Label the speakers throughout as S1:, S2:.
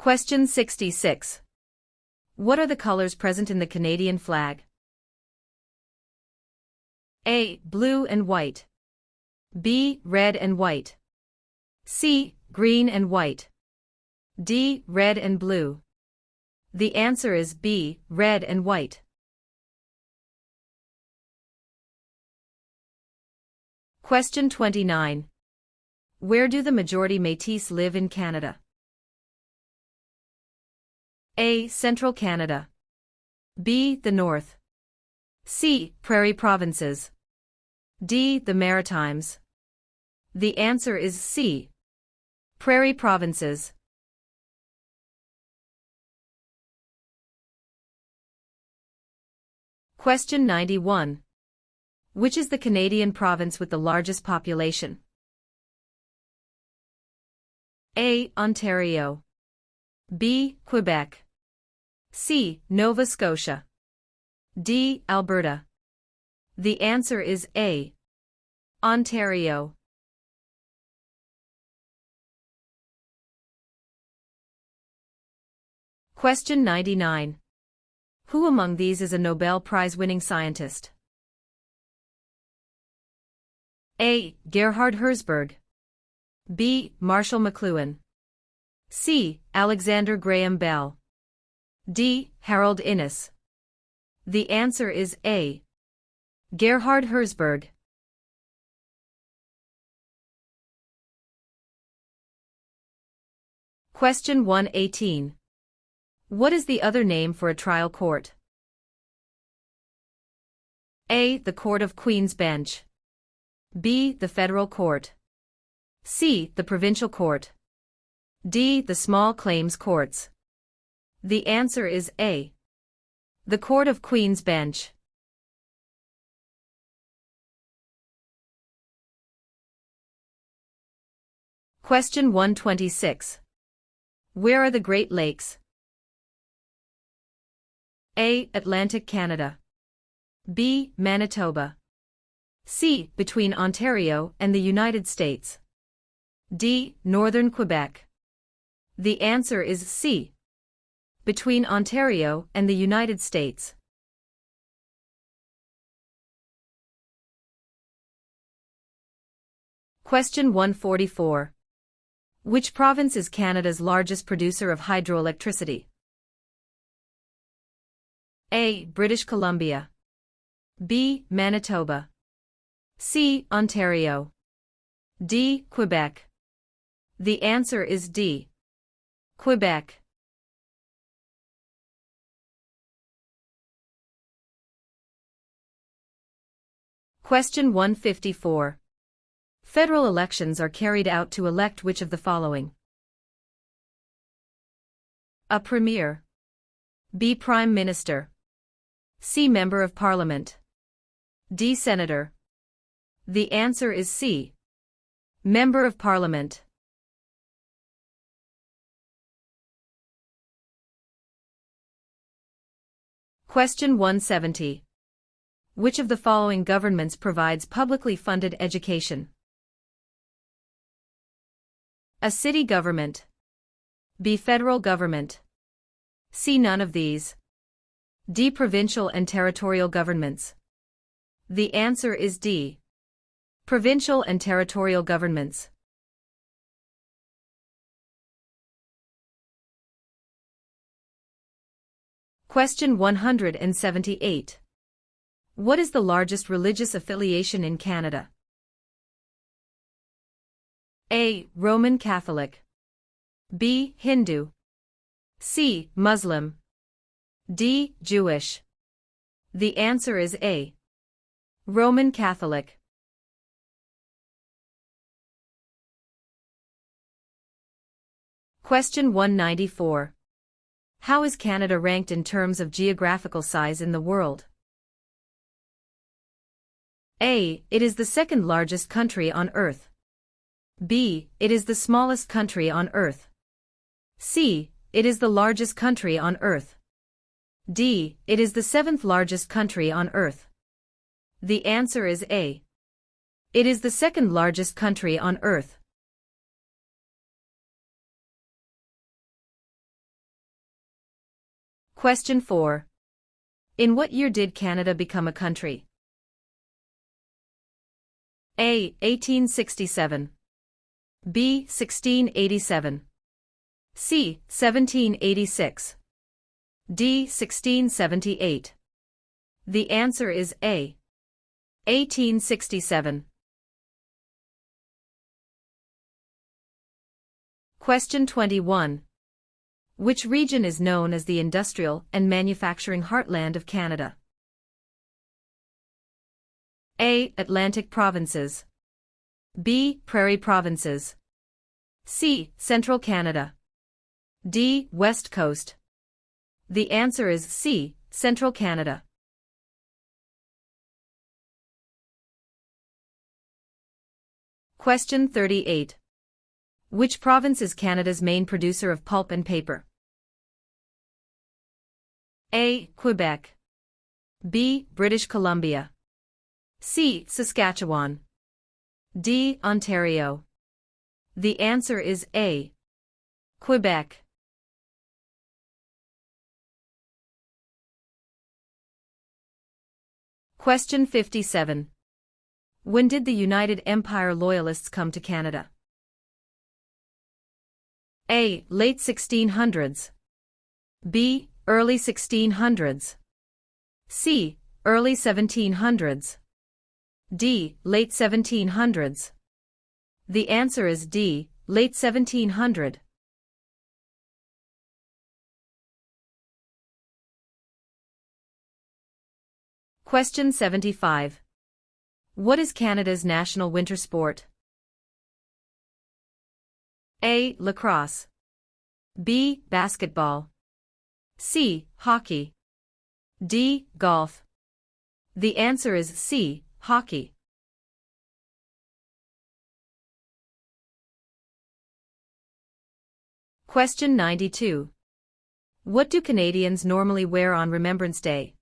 S1: Question 66. What are the colors present in the Canadian flag? A. Blue and white. B. Red and white. C. Green and white. D. Red and blue. The answer is B. Red and white. Question 29. Where do the majority Métis live in Canada? A. Central Canada. B. The North. C. Prairie Provinces. D. The Maritimes. The answer is C. Prairie Provinces. Question 91. Which is the Canadian province with the largest population? A. Ontario. B. Quebec. C. Nova Scotia. D. Alberta. The answer is A. Ontario. Question 99. Who among these is a Nobel Prize-winning scientist? A. Gerhard Herzberg. B. Marshall McLuhan. C. Alexander Graham Bell. D. Harold Innis. The answer is A. Gerhard Herzberg. Question 118. What is the other name for a trial court? A. The Court of Queen's Bench. B. The Federal Court. C. The Provincial Court. D. The Small Claims Courts. The answer is A. The Court of Queen's Bench. Question 126. Where are the Great Lakes? A. Atlantic Canada. B. Manitoba. C. Between Ontario and the United States. D. Northern Quebec. The answer is C. Between Ontario and the United States. Question 144. Which province is Canada's largest producer of hydroelectricity? A. British Columbia. B. Manitoba. C. Ontario. D. Quebec. The answer is D. Quebec. Question 154. Federal elections are carried out to elect which of the following? A. Premier. B. Prime Minister. C. Member of Parliament. D. Senator. The answer is C. Member of Parliament. Question 170. Which of the following governments provides publicly funded education? A. City government. B. Federal government. C. None of these. D. Provincial and territorial governments. The answer is D. Provincial and territorial governments. Question 178. What is the largest religious affiliation in Canada? A. Roman Catholic. B. Hindu. C. Muslim. D. Jewish. The answer is A. Roman Catholic. Question 194. How is Canada ranked in terms of geographical size in the world? A. It is the second largest country on Earth. B. It is the smallest country on Earth. C. It is the largest country on Earth. D. It is the seventh largest country on Earth. The answer is A. It is the second largest country on Earth. Question 4. In what year did Canada become a country? A. 1867. B. 1687. C. 1786. D. 1678. The answer is A. 1867. Question 21. Which region is known as the industrial and manufacturing heartland of Canada? A. Atlantic provinces. B. Prairie provinces. C. Central Canada. D. West Coast. The answer is C. Central Canada. Question 38. Which province is Canada's main producer of pulp and paper? A. Quebec. B. British Columbia. C. Saskatchewan. D. Ontario. The answer is A. Quebec. Question 57. When did the United Empire Loyalists come to Canada? A. Late 1600s. B. Early 1600s. C. Early 1700s. D. Late 1700s. The answer is D. Late 1700. Question 75. What is Canada's national winter sport? A. Lacrosse. B. Basketball. C. Hockey. D. Golf. The answer is C. Hockey. Question 92. What do Canadians normally wear on Remembrance Day?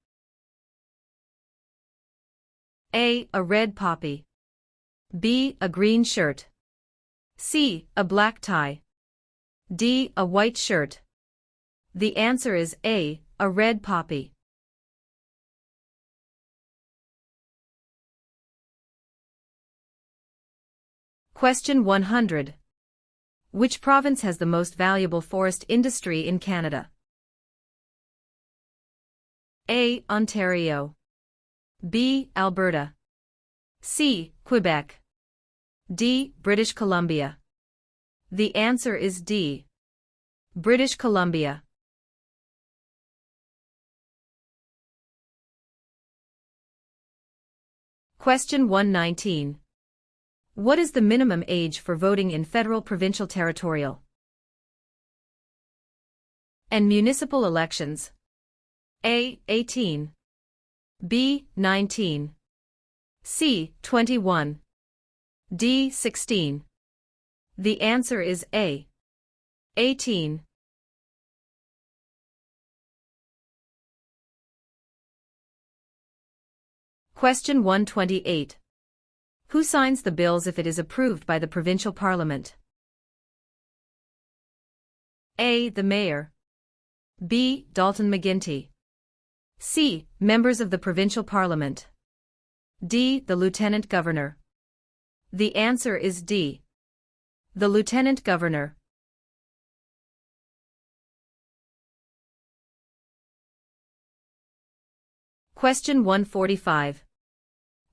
S1: A. A red poppy. B. A green shirt. C. A black tie. D. A white shirt. The answer is A. A red poppy. Question 100. Which province has the most valuable forest industry in Canada? A. Ontario. B. Alberta. C. Quebec. D. British Columbia. The answer is D. British Columbia. Question 119. What is the minimum age for voting in federal, provincial, territorial, and municipal elections? A. 18. B. 19. C. 21. D. 16. The answer is A. 18. Question 128. Who signs the bills if it is approved by the provincial parliament? A. The mayor. B. Dalton McGuinty. C. Members of the provincial parliament. D. The lieutenant governor. The answer is D. The lieutenant governor. Question 145.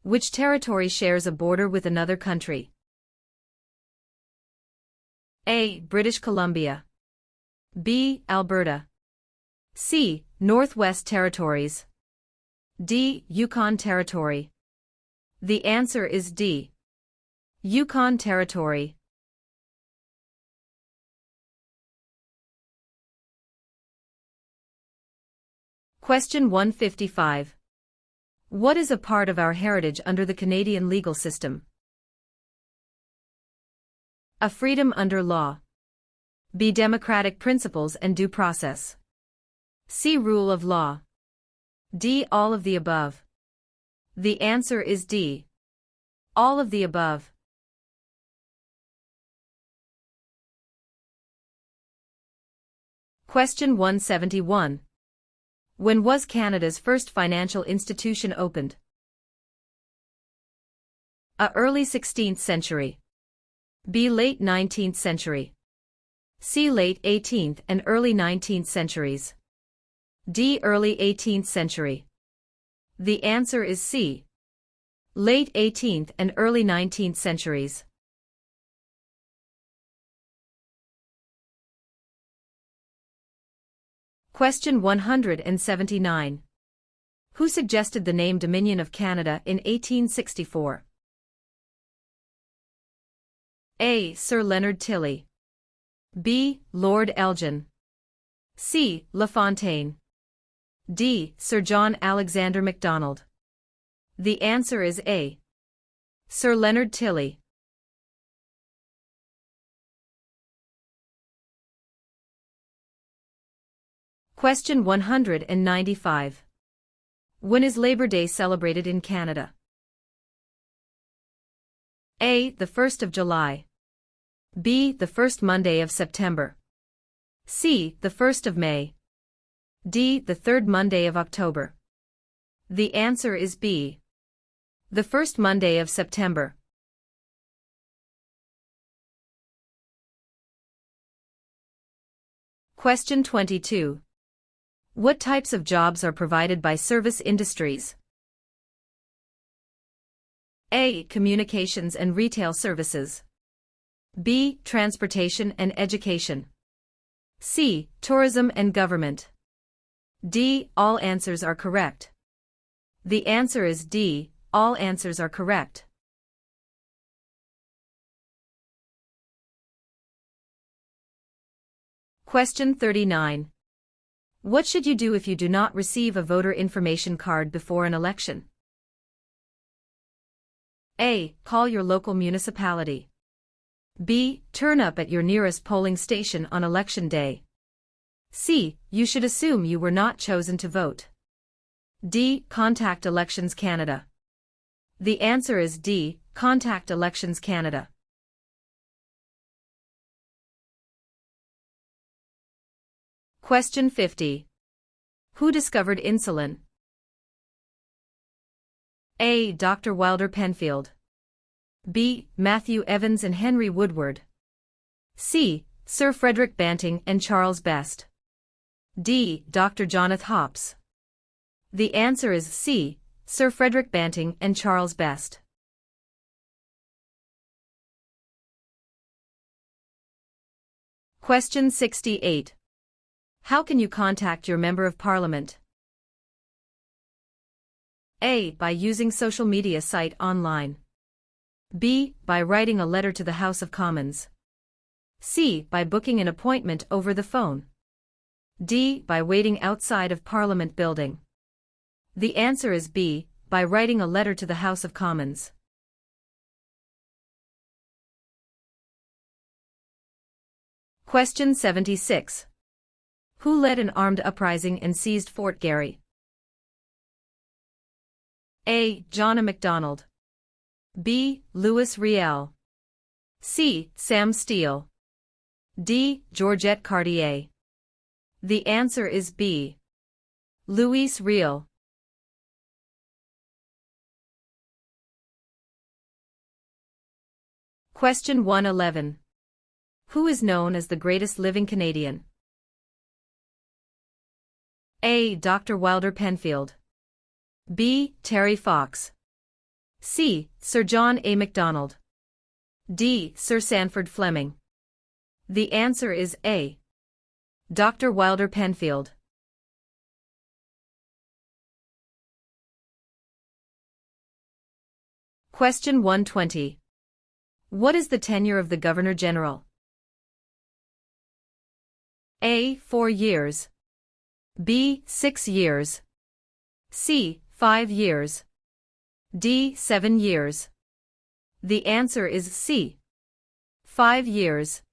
S1: Which territory shares a border with another country? A. British Columbia. B. Alberta. C. Northwest Territories. D. Yukon Territory. The answer is D. Yukon Territory. Question 155. What is a part of our heritage under the Canadian legal system? A. Freedom under law. B. Democratic principles and due process. C. Rule of law. D. All of the above. The answer is D. All of the above. Question 171. When was Canada's first financial institution opened? A. Early 16th century. B. Late 19th century. C. Late 18th and early 19th centuries. D. Early 18th century. The answer is C. Late 18th and early 19th centuries. Question 179. Who suggested the name Dominion of Canada in 1864? A. Sir Leonard Tilley. B. Lord Elgin. C. LaFontaine. D. Sir John Alexander Macdonald. The answer is A. Sir Leonard Tilley. Question 195. When is Labor Day celebrated in Canada? A. The 1st of July. B. The first Monday of September. C. The 1st of May. D. The third Monday of October. The answer is B. The first Monday of September. Question 22. What types of jobs are provided by service industries? A. Communications and retail services. B. Transportation and education. C. Tourism and government. D. All answers are correct. The answer is D. All answers are correct. Question 39. What should you do if you do not receive a voter information card before an election? A. Call your local municipality. B. Turn up at your nearest polling station on election day. C. You should assume you were not chosen to vote. D. Contact Elections Canada. The answer is D. Contact Elections Canada. Question 50. Who discovered insulin? A. Dr. Wilder Penfield. B. Matthew Evans and Henry Woodward. C. Sir Frederick Banting and Charles Best. D. Dr. Jonathan Hops. The answer is C. Sir Frederick Banting and Charles Best. Question 68. How can you contact your Member of Parliament? A. By using social media site online. B. By writing a letter to the House of Commons. C. By booking an appointment over the phone. D. By waiting outside of Parliament building. The answer is B. By writing a letter to the House of Commons. Question 76. Who led an armed uprising and seized Fort Garry? A. John A. Macdonald. B. Louis Riel. C. Sam Steele. D. Georgette Cartier. The answer is B. Louis Riel. Question 111. Who is known as the greatest living Canadian? A. Dr. Wilder Penfield. B. Terry Fox. C. Sir John A. Macdonald. D. Sir Sanford Fleming. The answer is A. Dr. Wilder Penfield. Question 120. What is the tenure of the Governor-General? A. 4 years. B. 6 years. C. 5 years. D. 7 years. The answer is C. 5 years.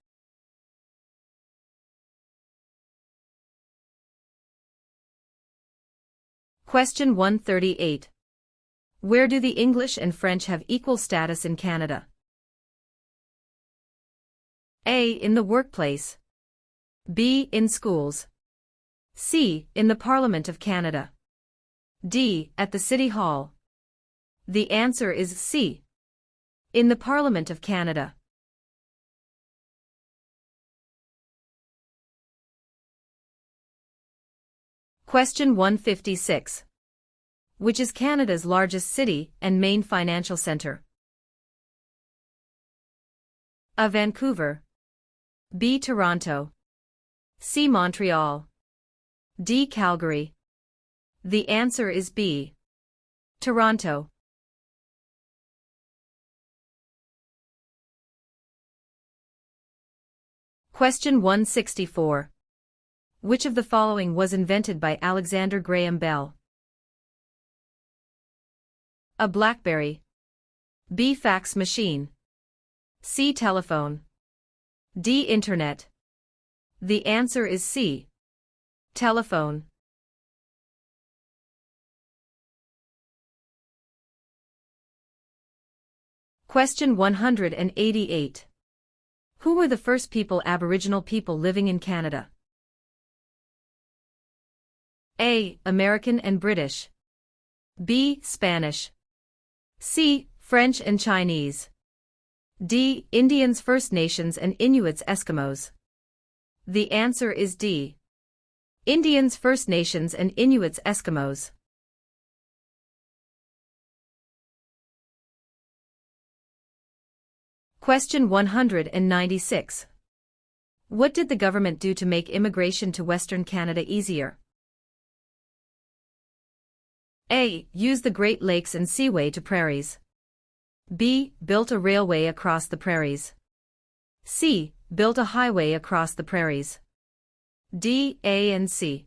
S1: Question 138. Where do the English and French have equal status in Canada? A. In the workplace. B. In schools. C. In the Parliament of Canada. D. At the City Hall. The answer is C. In the Parliament of Canada. Question 156. Which is Canada's largest city and main financial centre? A. Vancouver. B. Toronto. C. Montreal. D. Calgary. The answer is B. Toronto. Question 164. Which of the following was invented by Alexander Graham Bell? A. BlackBerry. B. Fax machine. C. Telephone. D. Internet. The answer is C. Telephone. Question 188. Who were the first Aboriginal people living in Canada? A. American and British. B. Spanish. C. French and Chinese. D. Indians, First Nations and Inuits, Eskimos. The answer is D. Indians, First Nations and Inuits, Eskimos. Question 196. What did the government do to make immigration to Western Canada easier? A. Use the Great Lakes and Seaway to prairies. B. Built a railway across the prairies. C. Built a highway across the prairies. D. A and C.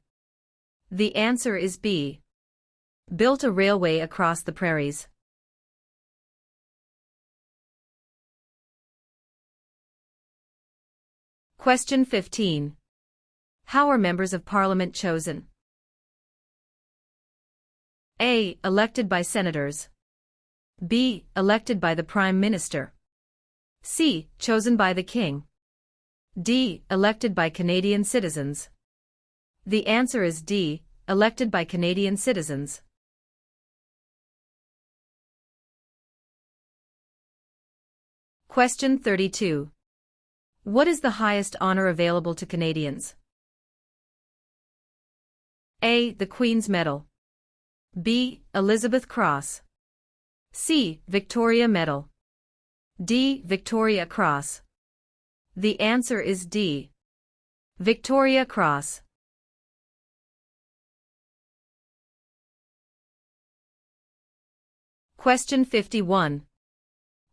S1: The answer is B. Built a railway across the prairies. Question 15. How are members of Parliament chosen? A. Elected by senators. B. Elected by the Prime Minister. C. Chosen by the King. D. Elected by Canadian citizens. The answer is D. Elected by Canadian citizens. Question 32. What is the highest honor available to Canadians? A. The Queen's Medal. B. Elizabeth Cross. C. Victoria Medal. D. Victoria Cross. The answer is D. Victoria Cross. Question 51.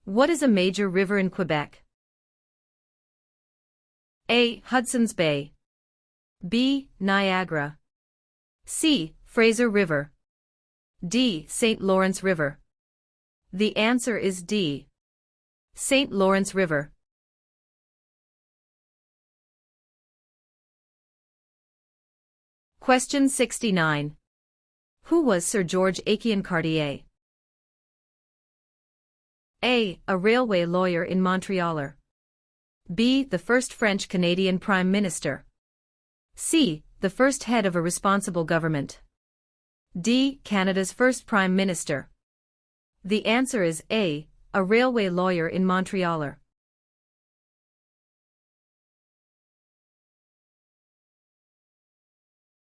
S1: What is a major river in Quebec? A. Hudson's Bay. B. Niagara. C. Fraser River. D. St. Lawrence River. The answer is D. St. Lawrence River. Question 69. Who was Sir George Aiken Cartier? A. A railway lawyer in Montreal. B. The first French-Canadian Prime Minister. C. The first head of a responsible government. D. Canada's first Prime Minister. The answer is A. A railway lawyer in Montreal.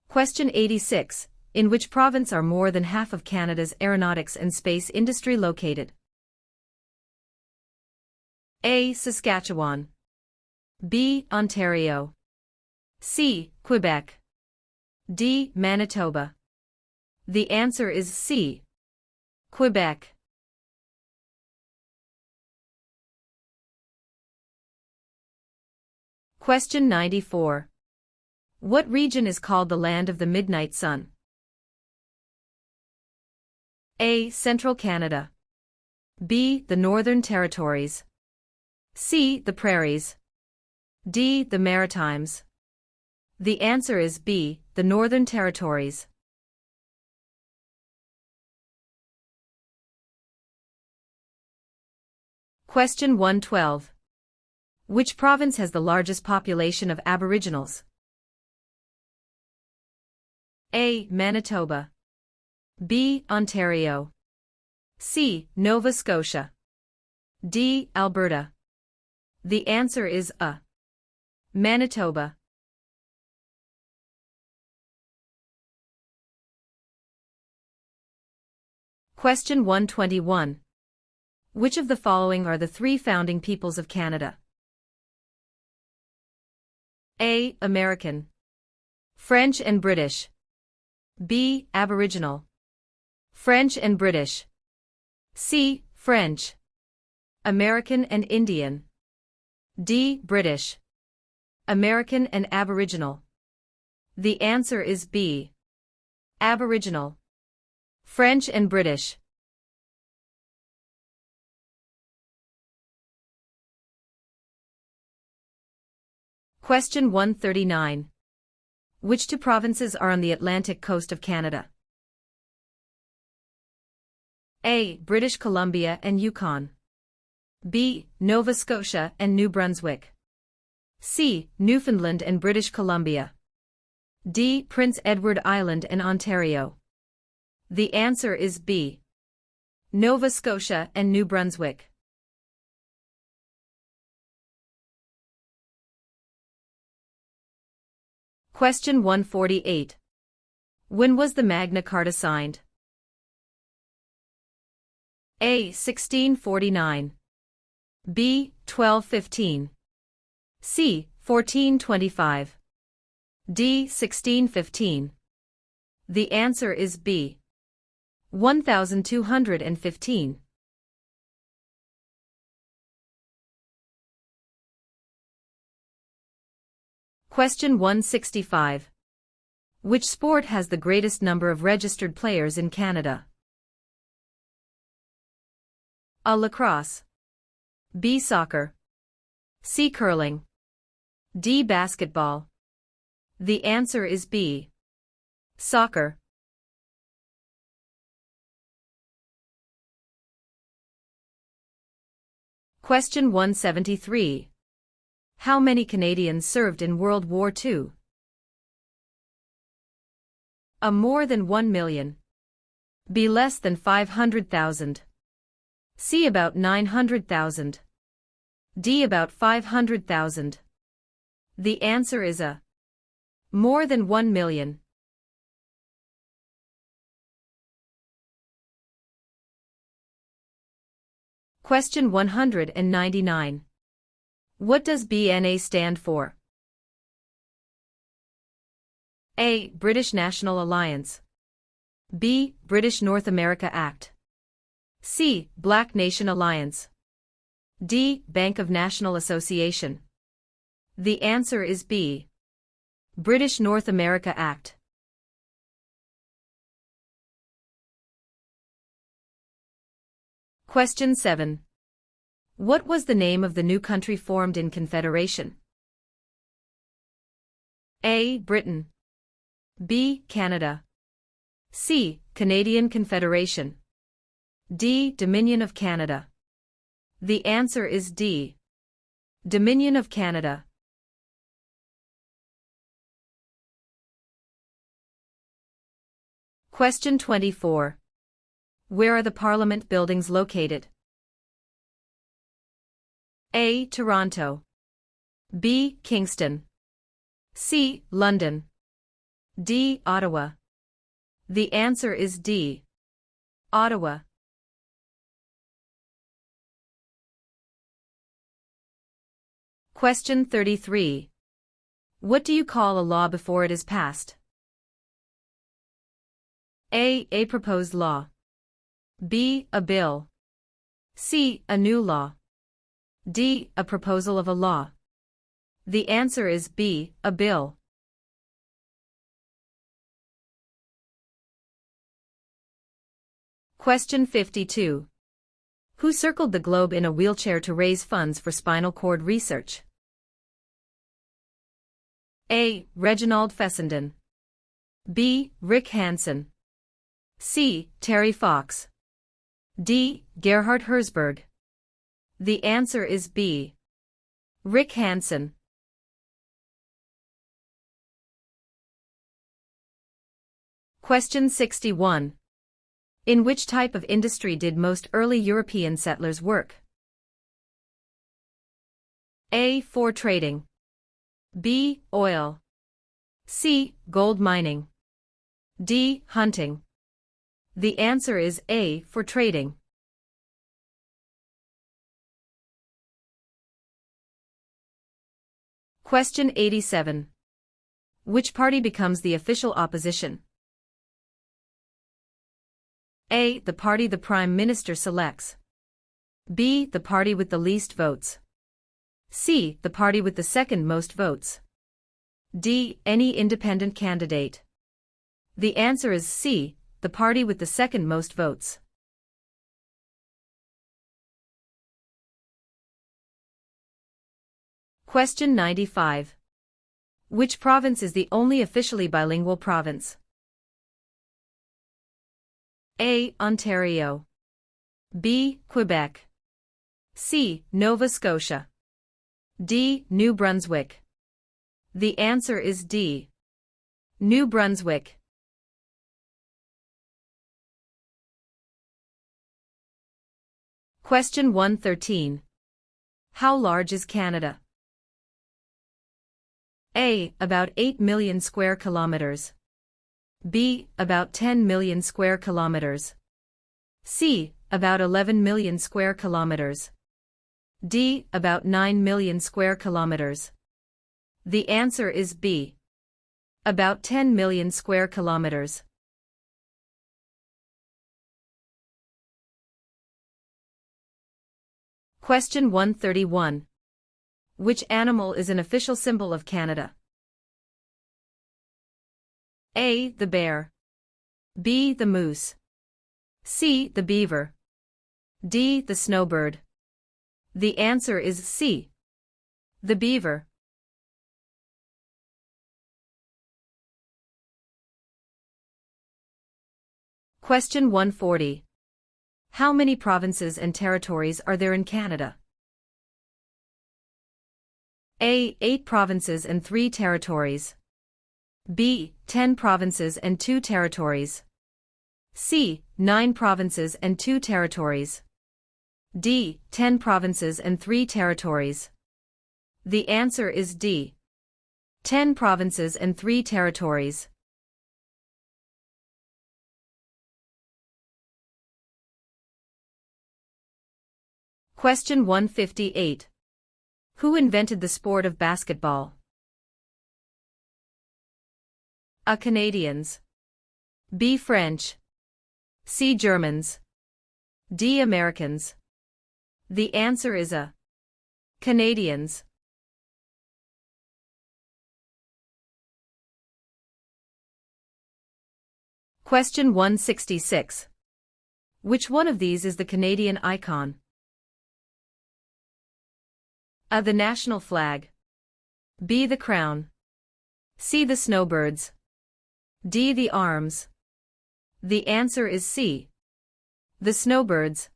S1: Question 86. In which province are more than half of Canada's aeronautics and space industry located? A. Saskatchewan. B. Ontario. C. Quebec. D. Manitoba. The answer is C. Quebec. Question 94. What region is called the Land of the Midnight Sun? A. Central Canada. B. The Northern Territories. C. The Prairies. D. The Maritimes. The answer is B. The Northern Territories. Question 112. Which province has the largest population of Aboriginals? A. Manitoba. B. Ontario. C. Nova Scotia. D. Alberta. The answer is A. Manitoba. Question 121. Which of the following are the three founding peoples of Canada? A. American. French and British. B. Aboriginal. French and British. C. French. American and Indian. D. British. American and Aboriginal. The answer is B. Aboriginal. French and British. Question 139. Which two provinces are on the Atlantic coast of Canada? A. British Columbia and Yukon. B. Nova Scotia and New Brunswick. C. Newfoundland and British Columbia. D. Prince Edward Island and Ontario. The answer is B. Nova Scotia and New Brunswick. Question 148. When was the Magna Carta signed? A. 1649. B. 1215. C. 1425. D. 1615. The answer is B. 1215. Question 165. Which sport has the greatest number of registered players in Canada? A. Lacrosse. B. Soccer. C. Curling. D. Basketball. The answer is B. Soccer. Question 173. How many Canadians served in World War II? A. More than 1 million. B. Less than 500,000. C. About 900,000. D. About 500,000. The answer is A. More than 1 million. Question 199. What does BNA stand for? A. British National Alliance. B. British North America Act. C. Black Nation Alliance. D. Bank of National Association. The answer is B. British North America Act. Question 7. What was the name of the new country formed in Confederation? A. Britain. B. Canada. C. Canadian Confederation. D. Dominion of Canada. The answer is D. Dominion of Canada. Question 24. Where are the Parliament buildings located? A. Toronto. B. Kingston. C. London. D. Ottawa. The answer is D. Ottawa. Question 33. What do you call a law before it is passed? A. A proposed law. B. A bill. C. A new law. D. A proposal of a law. The answer is B. A bill. Question 52. Who circled the globe in a wheelchair to raise funds for spinal cord research? A. Reginald Fessenden. B. Rick Hansen. C. Terry Fox. D. Gerhard Herzberg. The answer is B. Rick Hansen. Question 61. In which type of industry did most early European settlers work? A. Fur trading. B. Oil. C. Gold mining. D. Hunting. The answer is A. For trading. Question 87. Which party becomes the official opposition? A. The party the Prime Minister selects. B. The party with the least votes. C. The party with the second most votes. D. Any independent candidate. The answer is C. The party with the second most votes. Question 95. Which province is the only officially bilingual province? A. Ontario. B. Quebec. C. Nova Scotia. D. New Brunswick. The answer is D. New Brunswick. Question 113. How large is Canada? A. About 8 million square kilometers. B. About 10 million square kilometers. C. About 11 million square kilometers. D. About 9 million square kilometers. The answer is B. About 10 million square kilometers. Question 131. Which animal is an official symbol of Canada? A. The bear. B. The moose. C. The beaver. D. The snowbird. The answer is C. The beaver. Question 140. How many provinces and territories are there in Canada? A. 8 provinces and 3 territories. B. 10 provinces and 2 territories. C. 9 provinces and 2 territories. D. 10 provinces and 3 territories. The answer is D. 10 provinces and 3 territories. Question 158. Who invented the sport of basketball? A. Canadians. B. French. C. Germans. D. Americans. The answer is A. Canadians. Question 166. Which one of these is the Canadian icon? A. The national flag. B. The crown. C. The snowbirds. D. The arms. The answer is C. The snowbirds.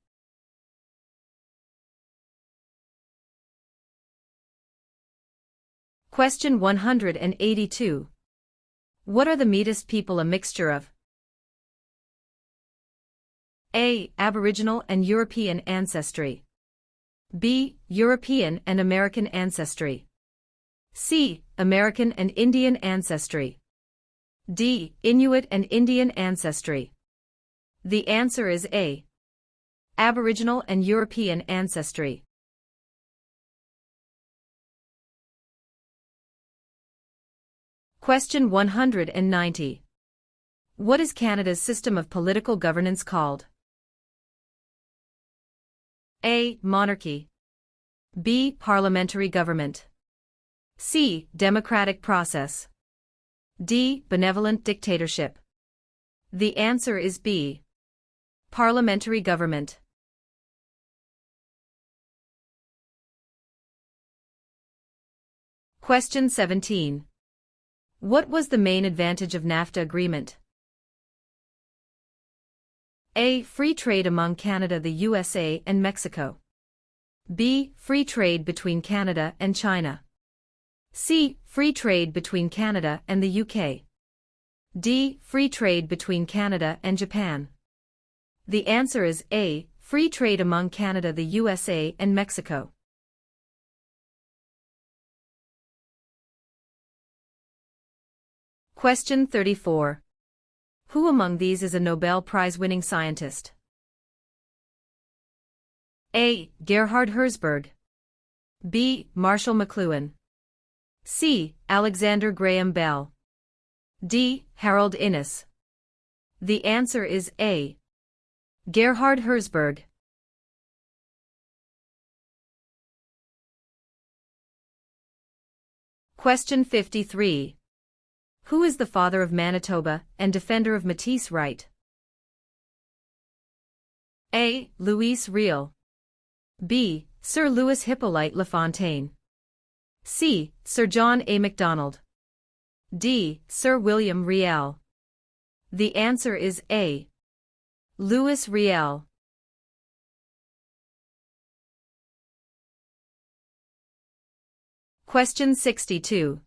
S1: Question 182. What are the Métis people a mixture of? A. Aboriginal and European ancestry. B. European and American ancestry. C. American and Indian ancestry. D. Inuit and Indian ancestry. The answer is A. Aboriginal and European ancestry. Question 190. What is Canada's system of political governance called? A. Monarchy. B. Parliamentary government. C. Democratic process. D. Benevolent dictatorship. The answer is B. Parliamentary government. Question 17. What was the main advantage of NAFTA agreement? A. Free trade among Canada, the USA, and Mexico. B. Free trade between Canada and China. C. Free trade between Canada and the UK. D. Free trade between Canada and Japan. The answer is A. Free trade among Canada, the USA, and Mexico. Question 34. Who among these is a Nobel Prize-winning scientist? A. Gerhard Herzberg. B. Marshall McLuhan. C. Alexander Graham Bell. D. Harold Innis. The answer is A. Gerhard Herzberg. Question 53. Who is the father of Manitoba and defender of Métis right? A. Louis Riel. B. Sir Louis Hippolyte Lafontaine. C. Sir John A. Macdonald. D. Sir William Riel. The answer is A. Louis Riel. Question 62.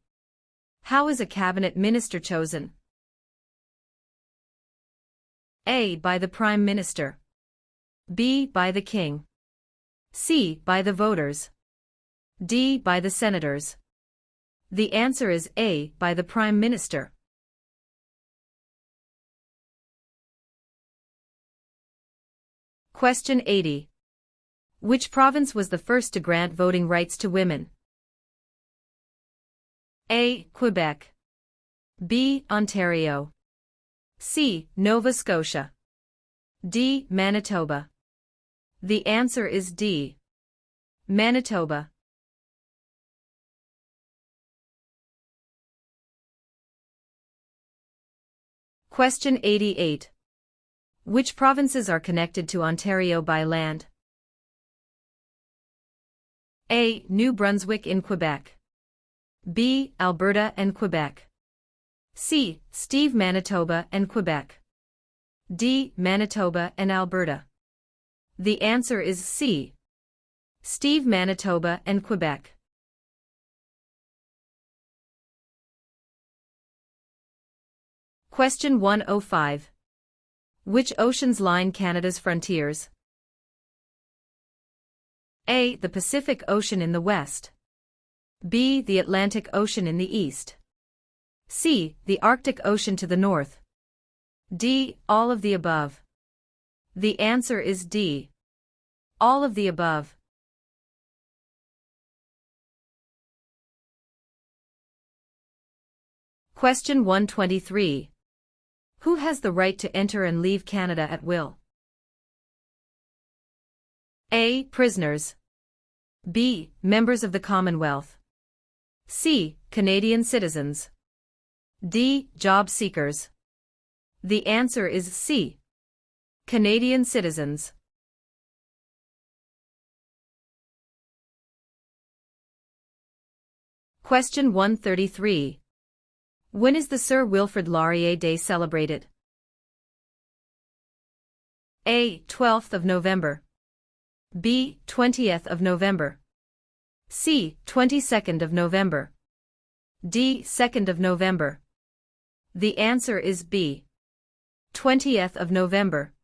S1: How is a cabinet minister chosen? A. By the Prime Minister. B. By the King. C. By the voters. D. By the senators. The answer is A. By the Prime Minister. Question 80. Which province was the first to grant voting rights to women? A. Quebec. B. Ontario. C. Nova Scotia. D. Manitoba. The answer is D. Manitoba. Question 88. Which provinces are connected to Ontario by land? A. New Brunswick in Quebec. B. Alberta and Quebec. C. Steve, Manitoba and Quebec. D. Manitoba and Alberta. The answer is C. Steve, Manitoba and Quebec. Question 105. Which oceans line Canada's frontiers? A. The Pacific Ocean in the west. B. The Atlantic Ocean in the east. C. The Arctic Ocean to the north. D. All of the above. The answer is D. All of the above. Question 123. Who has the right to enter and leave Canada at will? A. Prisoners. B. Members of the Commonwealth. C. Canadian citizens. D. Job seekers. The answer is C. Canadian citizens. Question 133. When is the Sir Wilfrid Laurier Day celebrated? A. 12th of November. B. 20th of November. C. 22nd of November. D. 2nd of November. The answer is B. 20th of November.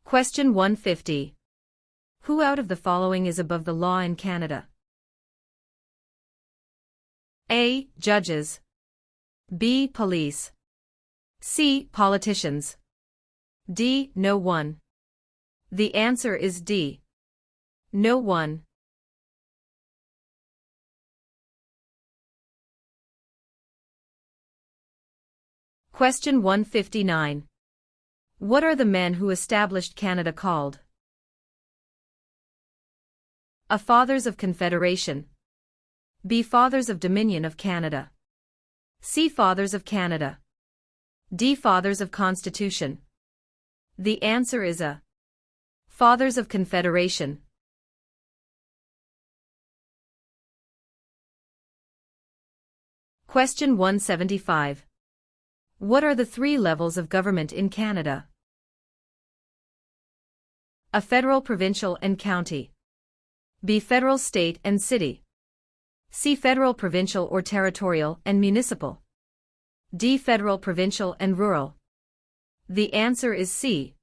S1: Question 150. Who out of the following is above the law in Canada? A. Judges. B. Police. C. Politicians. D. No one. The answer is D. No one. Question 159. What are the men who established Canada called? A. Fathers of Confederation. B. Fathers of Dominion of Canada. C. Fathers of Canada. D. Fathers of Constitution. The answer is A. Fathers of Confederation. Question 175. What are the three levels of government in Canada? A. Federal, provincial, and county. B. Federal, state, and city. C. Federal, provincial or territorial, and municipal. D. Federal, provincial, and rural. The answer is C.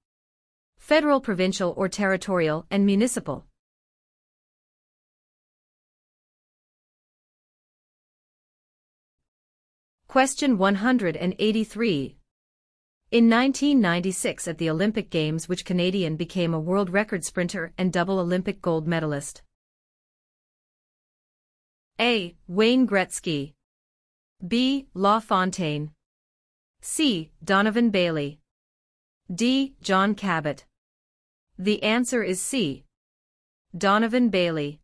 S1: Federal, provincial or territorial, and municipal. Question 183. In 1996 at the Olympic Games, which Canadian became a world record sprinter and double Olympic gold medalist? A. Wayne Gretzky. B. LaFontaine. C. Donovan Bailey. D. John Cabot. The answer is C. Donovan Bailey.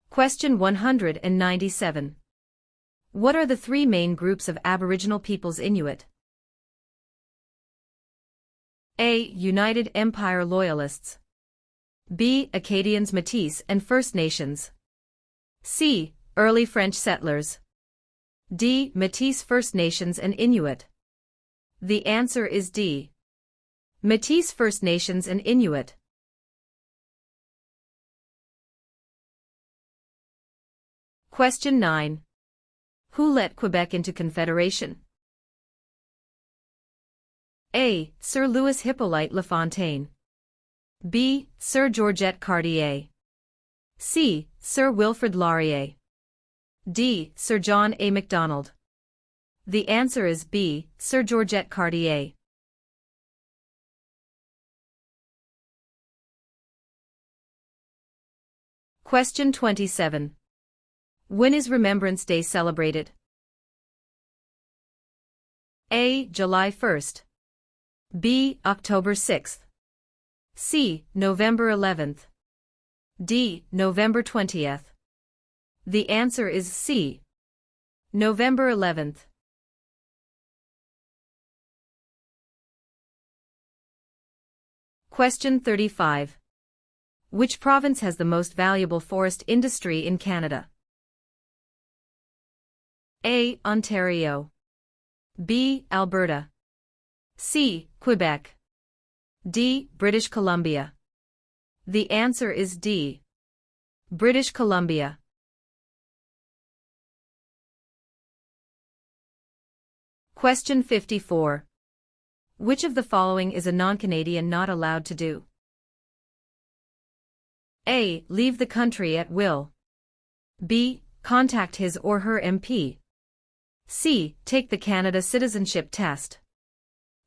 S1: Question 197. What are the three main groups of Aboriginal peoples Inuit? A. United Empire Loyalists. B. Acadians, Métis, and First Nations. C. Early French settlers. D. Métis, First Nations, and Inuit. The answer is D. Métis, First Nations, and Inuit. Question 9. Who let Quebec into Confederation? A. Sir Louis Hippolyte LaFontaine. B. Sir Georgette Cartier. C. Sir Wilfrid Laurier. D. Sir John A. Macdonald. The answer is B. Sir Georgette Cartier. Question 27. When is Remembrance Day celebrated? A. July 1st. B. October 6th. C. November 11th. D. November 20th. The answer is C. November 11th. Question 35. Which province has the most valuable forest industry in Canada? A. Ontario. B. Alberta. C. Quebec. D. British Columbia. The answer is D. British Columbia. Question 54. Which of the following is a non-Canadian not allowed to do? A. Leave the country at will. B. Contact his or her MP. C. Take the Canada Citizenship Test.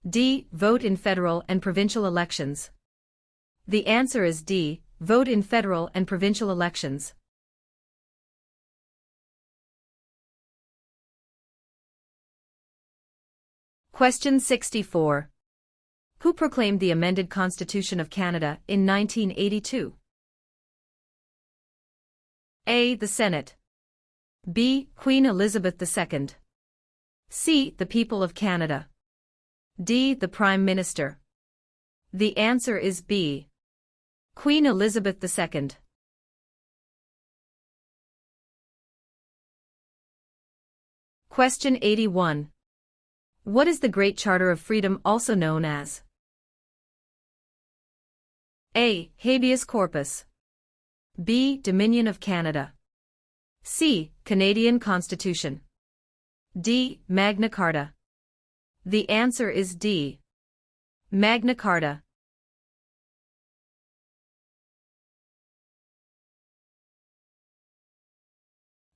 S1: D. Vote in federal and provincial elections. The answer is D. Vote in federal and provincial elections. Question 64. Who proclaimed the amended Constitution of Canada in 1982? A. The Senate. B. Queen Elizabeth II. C. The people of Canada. D. The Prime Minister. The answer is B. Queen Elizabeth II. Question 81. What is the Great Charter of Freedom also known as? A. Habeas corpus. B. Dominion of Canada. C. Canadian Constitution. D. Magna Carta. The answer is D. Magna Carta.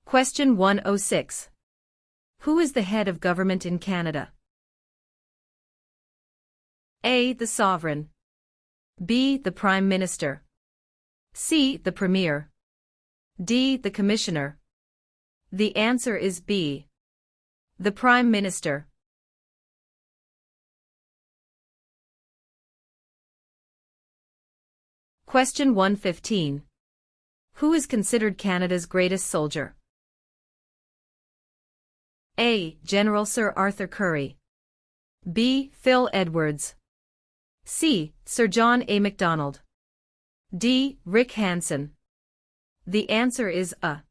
S1: Question 106. Who is the head of government in Canada? A. The Sovereign. B. The Prime Minister. C. The Premier. D. The Commissioner. The answer is B. The Prime Minister. Question 115. Who is considered Canada's greatest soldier? A. General Sir Arthur Currie. B. Phil Edwards. C. Sir John A. Macdonald. D. Rick Hansen. The answer is A.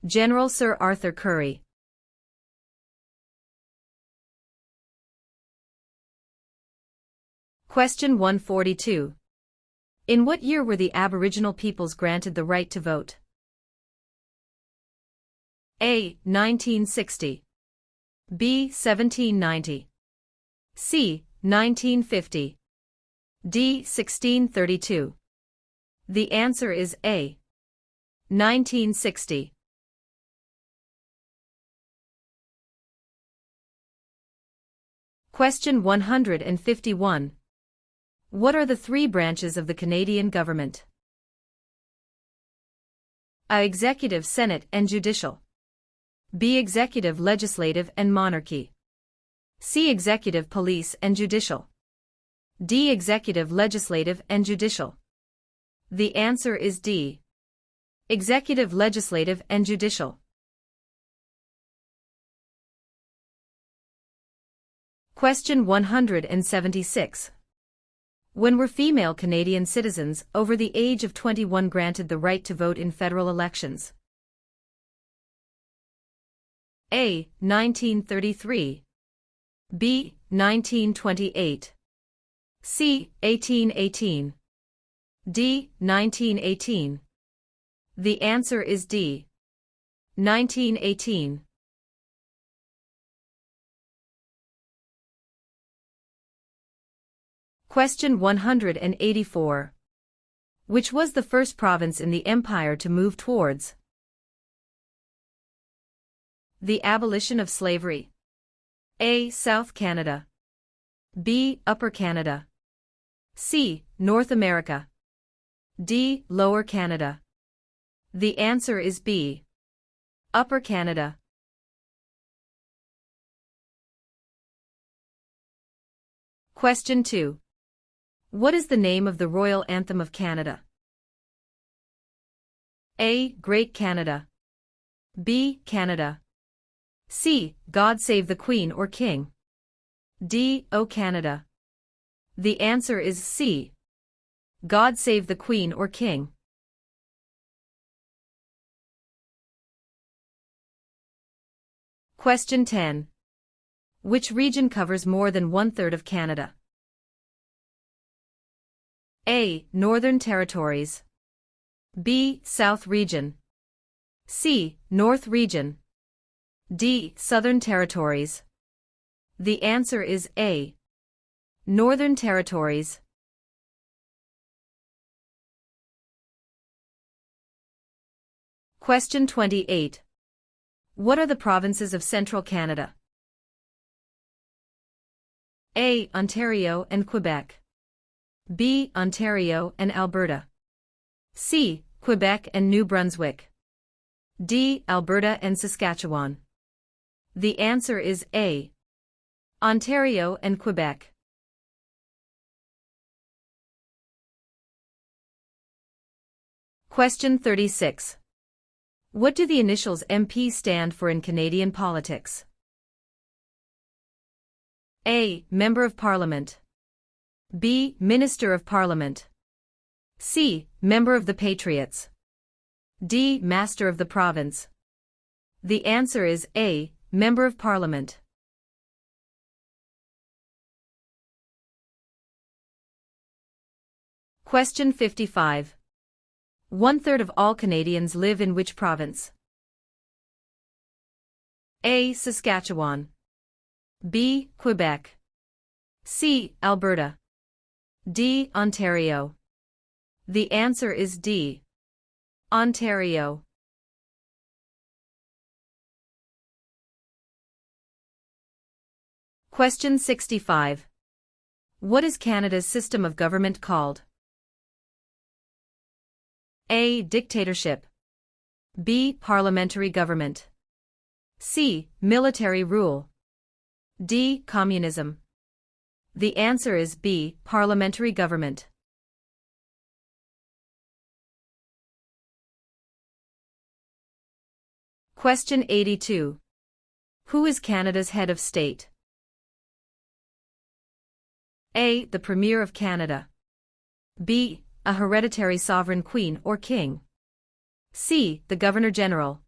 S1: General Sir Arthur Currie. Question 142. In what year were the Aboriginal peoples granted the right to vote? A. 1960. B. 1790. C. 1950. D. 1632. The answer is A. 1960. Question 151. What are the three branches of the Canadian government? A. Executive, Senate, and Judicial. B. Executive, Legislative, and Monarchy. C. Executive, Police, and Judicial. D. Executive, Legislative, and Judicial. The answer is D. Executive, Legislative, and Judicial. Question 176. When were female Canadian citizens over the age of 21 granted the right to vote in federal elections? A. 1933. B. 1928. C. 1818. D. 1918. The answer is D. 1918. Question 184. Which was the first province in the Empire to move towards the abolition of slavery? A. South Canada. B. Upper Canada. C. North America. D. Lower Canada. The answer is B. Upper Canada. Question 2. What is the name of the royal anthem of Canada? A. Great Canada. B. Canada. C. God Save the Queen or King. D. O Canada. The answer is C. God Save the Queen or King. Question 10. Which region covers more than one-third of Canada? A. Northern Territories. B. South Region. C. North Region. D. Southern Territories. The answer is A. Northern Territories. Question 28. What are the provinces of Central Canada? A. Ontario and Quebec. B. Ontario and Alberta. C. Quebec and New Brunswick. D. Alberta and Saskatchewan. The answer is A. Ontario and Quebec. Question 36. What do the initials MP stand for in Canadian politics? A. Member of Parliament. B. Minister of Parliament. C. Member of the Patriots. D. Master of the Province. The answer is A. Member of Parliament. Question 55. One-third of all Canadians live in which province? A. Saskatchewan. B. Quebec. C. Alberta. D. Ontario. The answer is D. Ontario. Question 65. What is Canada's system of government called? A. Dictatorship. B. Parliamentary government. C. Military rule. D. Communism. The answer is B. Parliamentary government. Question 82. Who is Canada's head of state? A. The Premier of Canada. B. A hereditary sovereign queen or king. C. The Governor-General.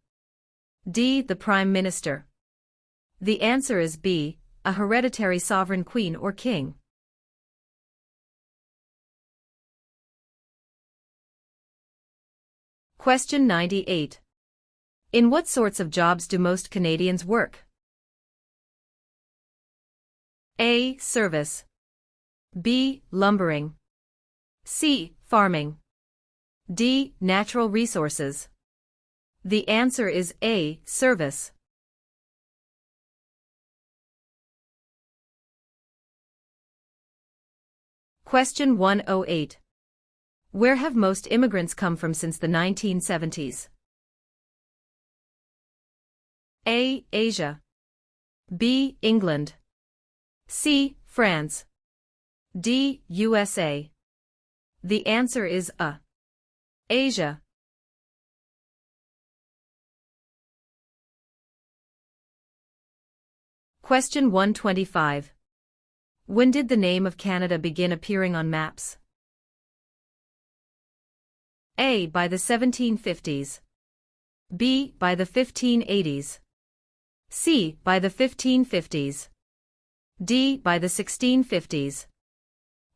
S1: D. The Prime Minister. The answer is B. A hereditary sovereign queen or king. Question 98. In what sorts of jobs do most Canadians work? A. Service. B. Lumbering. C. Farming. D. Natural resources. The answer is A. Service. Question 108. Where have most immigrants come from since the 1970s? A. Asia. B. England. C. France. D. USA. The answer is A. Asia. Question 125. When did the name of Canada begin appearing on maps? A. By the 1750s. B. By the 1580s. C. By the 1550s. D. By the 1650s.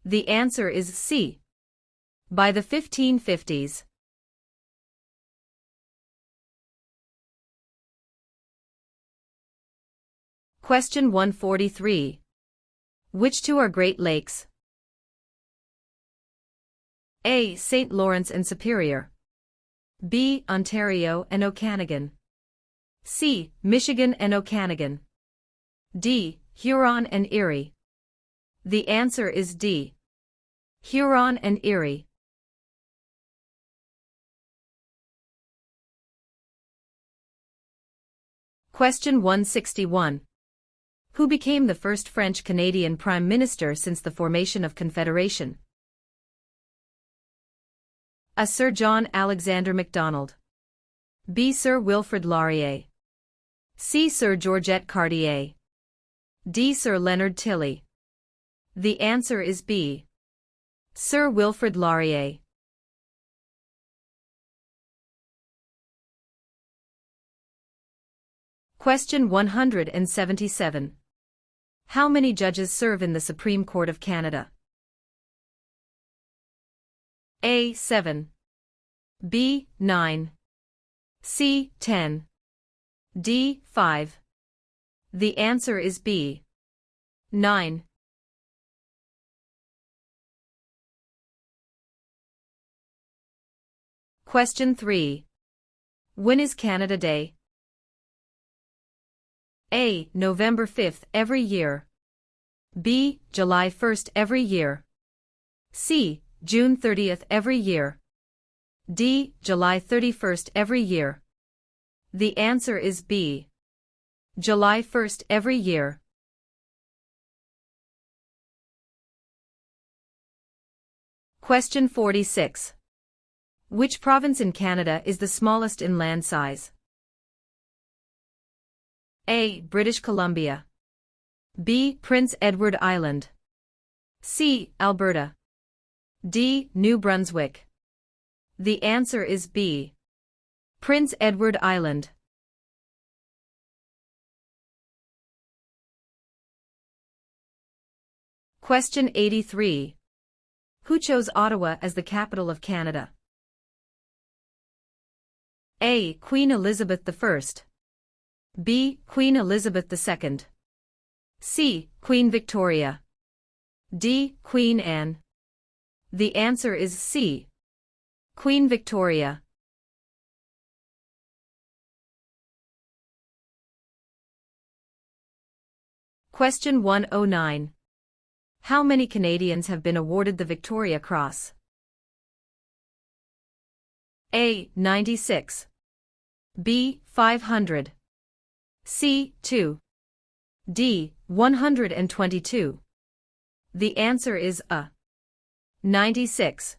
S1: The answer is C. By the 1550s. Question 143. Which two are Great Lakes? A. St. Lawrence and Superior. B. Ontario and Okanagan. C. Michigan and Okanagan. D. Huron and Erie. The answer is D. Huron and Erie. Question 161. Who became the first French-Canadian Prime Minister since the formation of Confederation? A. Sir John Alexander Macdonald. B. Sir Wilfrid Laurier. C. Sir Georgette Cartier. D. Sir Leonard Tilley. The answer is B. Sir Wilfrid Laurier. Question 177. How many judges serve in the Supreme Court of Canada? A. 7. B. 9. C. 10. D. 5. The answer is B. 9. Question 3. When is Canada Day? A. November 5th every year. B. July 1st every year. C. June 30th every year. D. July 31st every year. The answer is B. July 1st every year. Question 46. Which province in Canada is the smallest in land size? A. British Columbia. B. Prince Edward Island. C. Alberta. D. New Brunswick. The answer is B. Prince Edward Island. Question 83. Who chose Ottawa as the capital of Canada? A. Queen Elizabeth I. B. Queen Elizabeth II. C. Queen Victoria. D. Queen Anne. The answer is C. Queen Victoria. Question 109. How many Canadians have been awarded the Victoria Cross? A. 96. B. 500. C. 2. D. 122. The answer is A. 96.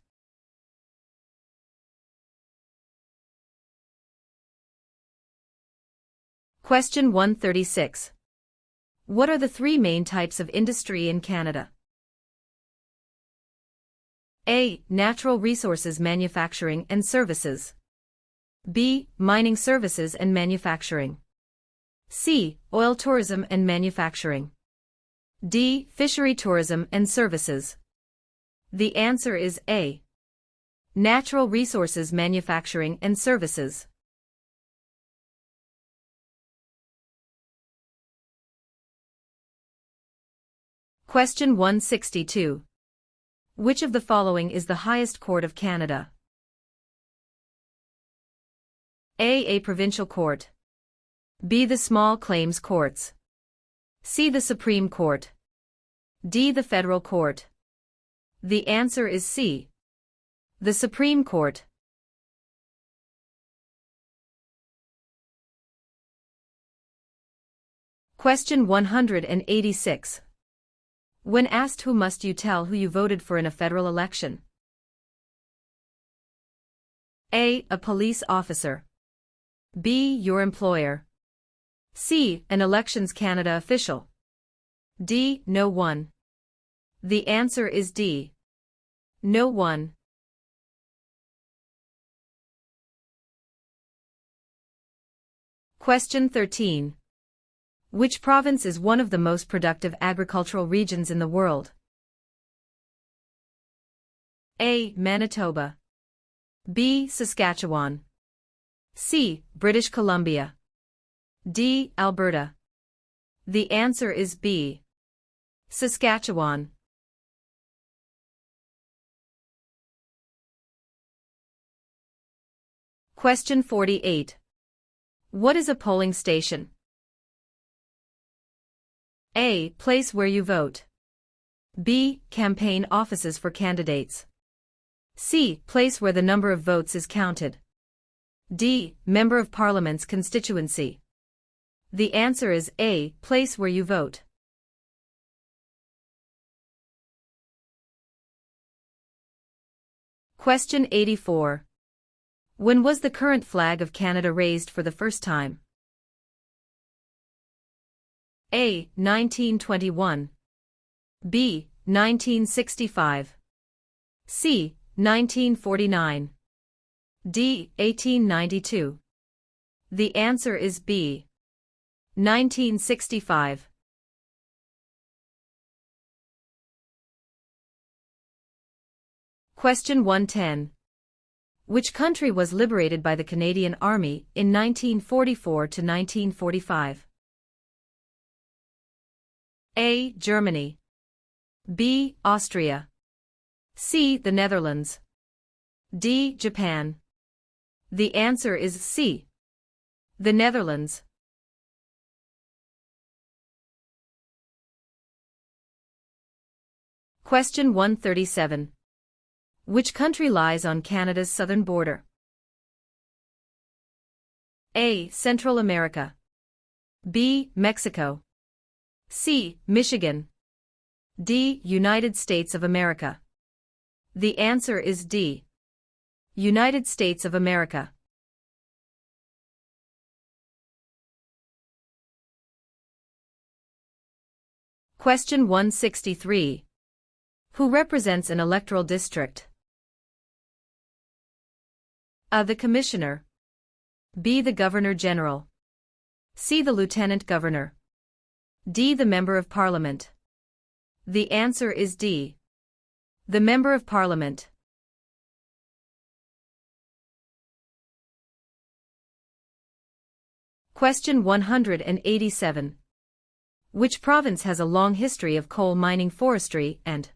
S1: Question 136. What are the three main types of industry in Canada? A. Natural resources manufacturing and services. B. Mining services and manufacturing. C. Oil tourism and manufacturing. D. Fishery tourism and services. The answer is A. Natural resources manufacturing and services. Question 162. Which of the following is the highest court of Canada? A provincial court. B. The small claims courts. C. The Supreme Court. D. The federal court. The answer is C. The Supreme Court. Question 186. When asked who must you tell who you voted for in a federal election? A. A police officer. B. Your employer. C. An Elections Canada official. D. No one. The answer is D. No one. Question 13. Which province is one of the most productive agricultural regions in the world? A. Manitoba. B. Saskatchewan. C. British Columbia. D. Alberta. The answer is B. Saskatchewan. Question 48. What is a polling station? A. Place where you vote. B. Campaign offices for candidates. C. Place where the number of votes is counted. D. Member of Parliament's constituency. The answer is A. Place where you vote. Question 84. When was the current flag of Canada raised for the first time? A. 1921. B. 1965. C. 1949. D. 1892. The answer is B. 1965. Question 110. Which country was liberated by the Canadian Army in 1944 to 1945? A. Germany. B. Austria. C. The Netherlands. D. Japan. The answer is C. The Netherlands. Question 137. Which country lies on Canada's southern border? A. Central America. B. Mexico. C. Michigan. D. United States of America. The answer is D. United States of America. Question 163. Who represents an electoral district? A. The Commissioner. B. The Governor-General. C. The Lieutenant Governor. D. The Member of Parliament. The answer is D. The Member of Parliament. Question 187. Which province has a long history of coal mining, forestry, and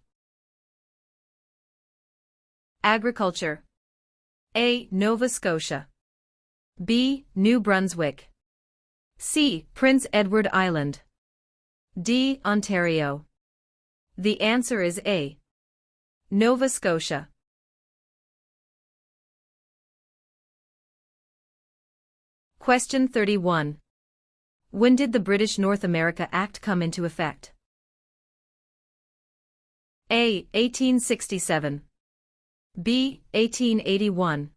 S1: agriculture? A. Nova Scotia. B. New Brunswick. C. Prince Edward Island. D. Ontario. The answer is A. Nova Scotia. Question 31. When did the British North America Act come into effect? A. 1867. B. 1881.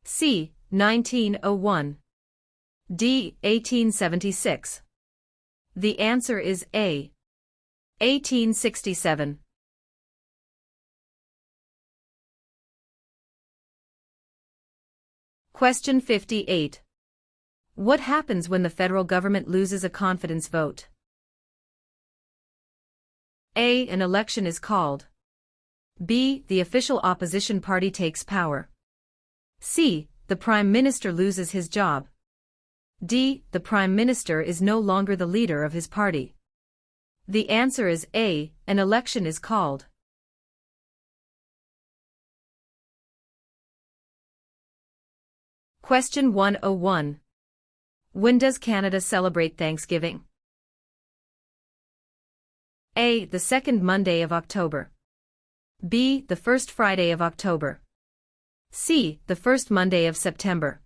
S1: C. 1901. D. 1876. The answer is A. 1867. Question 58. What happens when the federal government loses a confidence vote? A. An election is called. B. The official opposition party takes power. C. The Prime Minister loses his job. D. The Prime Minister is no longer the leader of his party. The answer is A. An election is called. Question 101. When does Canada celebrate Thanksgiving? A. The second Monday of October. B. The first Friday of October. C. The first Monday of September.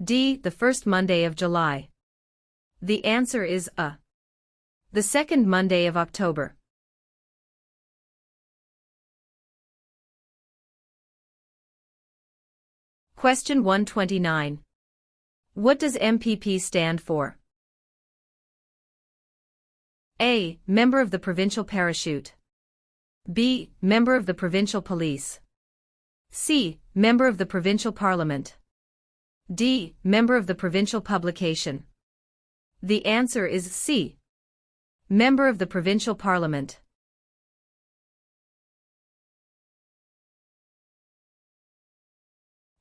S1: D. The first Monday of July. The answer is A. The second Monday of October. Question 129. What does MPP stand for? A. Member of the Provincial Parachute. B. Member of the Provincial Police. C. Member of the Provincial Parliament. D. Member of the Provincial Publication. The answer is C. Member of the Provincial Parliament.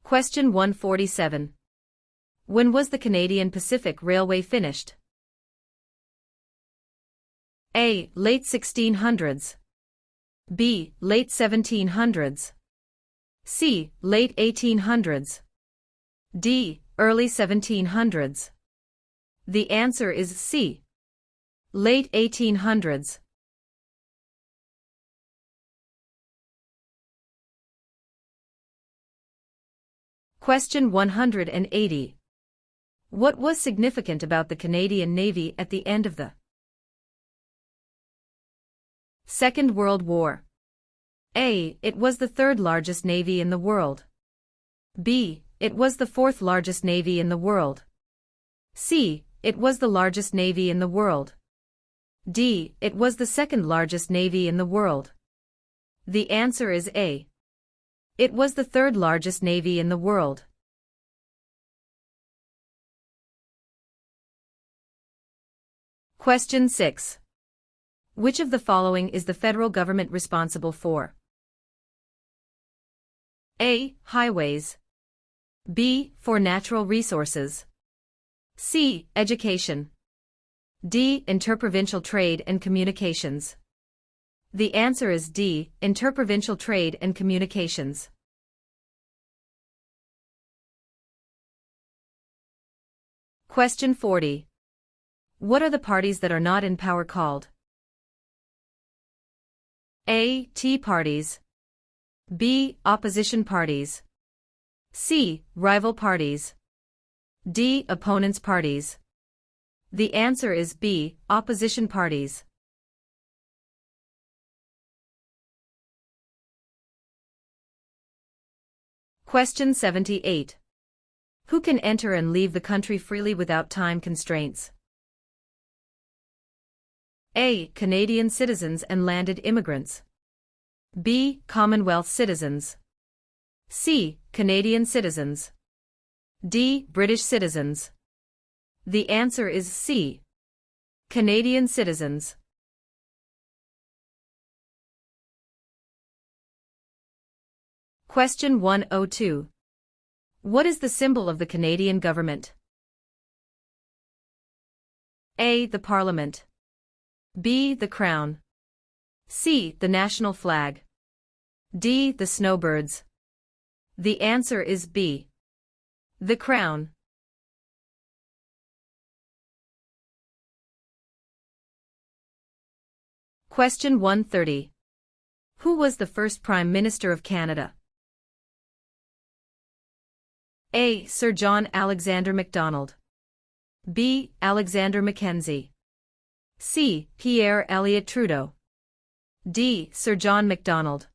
S1: Question 147. When was the Canadian Pacific Railway finished? A. Late 1600s. B. Late 1700s. C. Late 1800s. D. Early 1700s. The answer is C. Late 1800s. Question 180. What was significant about the Canadian Navy at the end of the Second World War? A. It was the third largest navy in the world. B. It was the fourth largest navy in the world. C. It was the largest navy in the world. D. It was the second largest navy in the world. The answer is A. It was the third largest navy in the world. Question 6. Which of the following is the federal government responsible for? A. Highways. B. For natural resources. C. Education. D. Interprovincial trade and communications. The answer is D. Interprovincial trade and communications. Question 40. What are the parties that are not in power called? A. Tea parties. B. Opposition parties. C. Rival parties. D. Opponents parties. The answer is B. Opposition parties. Question 78. Who can enter and leave the country freely without time constraints? A. Canadian citizens and landed immigrants. B. Commonwealth citizens. C. Canadian citizens. D. British citizens. The answer is C. Canadian citizens. Question 102. What is the symbol of the Canadian government? A. The Parliament. B. The Crown. C. The national flag. D. The snowbirds. The answer is B. The Crown. Question 130. Who was the first Prime Minister of Canada? A. Sir John Alexander Macdonald. B. Alexander Mackenzie. C. Pierre Elliott Trudeau. D. Sir John Macdonald.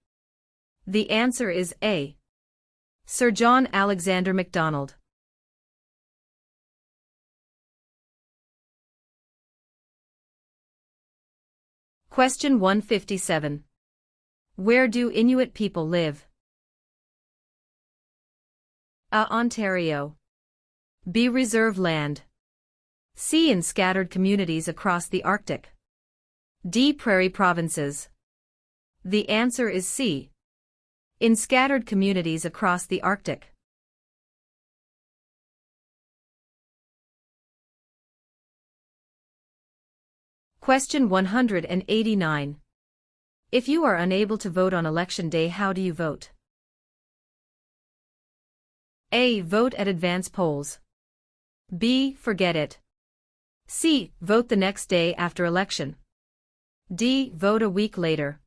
S1: The answer is A. Sir John Alexander Macdonald. Question 157. Where do Inuit people live? A. Ontario. B. Reserve land. C. In scattered communities across the Arctic. D. Prairie provinces. The answer is C. In scattered communities across the Arctic. Question 189. If you are unable to vote on election day, how do you vote? A. Vote at advance polls. B. Forget it. C. Vote the next day after election. D. Vote a week later.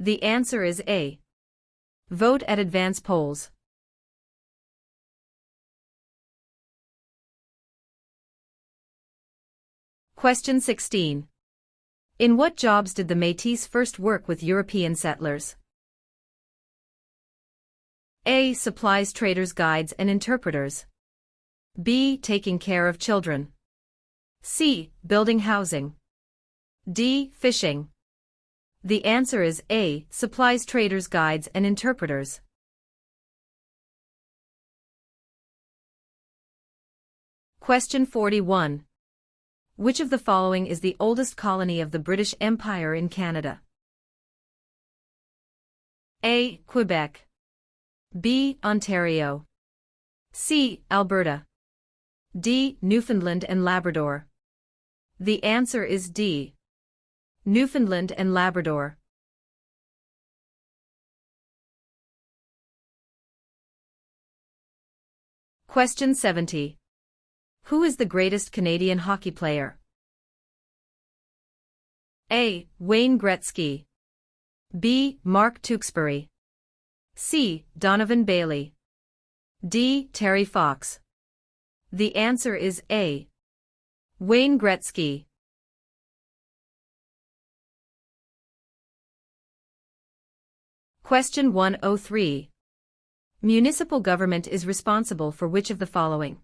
S1: The answer is A. Vote at advance polls. Question 16. In what jobs did the Métis first work with European settlers? A. Supplies traders, guides and interpreters. B. Taking care of children. C. Building housing. D. Fishing. The answer is A. Supplies traders, guides and interpreters. Question 41. Which of the following is the oldest colony of the British Empire in Canada? A. Quebec. B. Ontario. C. Alberta. D. Newfoundland and Labrador. The answer is D. Newfoundland and Labrador. Question 70. Who is the greatest Canadian hockey player? A. Wayne Gretzky. B. Mark Tewksbury. C. Donovan Bailey. D. Terry Fox. The answer is A. Wayne Gretzky. Question 103. Municipal government is responsible for which of the following?